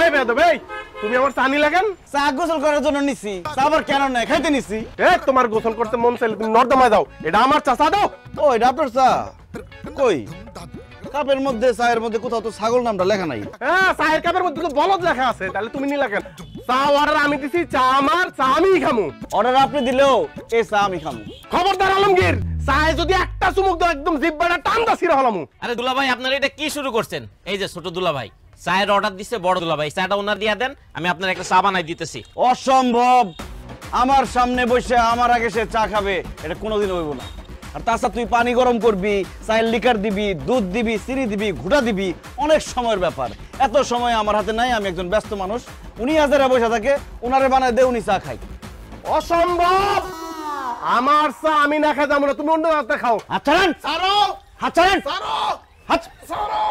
এই বেয়াদব এই তুমি আমার চা নিলা কেন? চা গোসল করার জন্য নিছি। চা আবার কেন নাই, খাইতে নিছি। তোমার গোসল করতে মন চাইলে তুমি নর্দমায় যাও, এটা আমার চা, চা দাও। ও এটা আপনার চা? কই কাপের মধ্যে, চায়ের মধ্যে কোথাও তো ছাগল নামটা লেখা নাই। চায়ের কাপের মধ্যে তো বলদ লেখা আছে, তাহলে তুমি নিলা কেন? চা অর্ডার আমি দিছি, চা আমার, চা আমিই খামু। অর্ডার আপনি দিলেও এই চা আমি খামু। খবরদার আলমগীর, চায়ে যদি একটা চুমুক দাও একদম জিহ্বাটা টান্দা ছিঁড়া হলামু। আরে দুলা ভাই আপনারা এটা কি শুরু করছেন? এই যে ছোট দুলা ভাই চায়ের অর্ডার দিচ্ছে, বড় দুলা ভাই চাটা ওনার দিয়া দেন, আমি আপনার একটা চা বানাই দিতেছি। অসম্ভব, আমার সামনে বসে আমার আগে সে চা খাবে, এটা কোনোদিন হইব না। আর তাছাড়া তুই পানি গরম করবি, চায়ের লিকার দিবি, দুধ দিবি, চিনি দিবি, ঘুটা দিবি, অনেক সময়ের ব্যাপার। এত সময় আমার হাতে নাই, আমি একজন ব্যস্ত মানুষ। উনি হাজারে বসে থাকে, উনারে বানায় দে, উনি চা খাই। অসম্ভব, আমার চা আমি না খাই যাবো না, তুমি অন্য হাতে খাও। আচ্ছা ছাড়ো, আচ্ছা ছাড়ো, আচ্ছা ছাড়ো।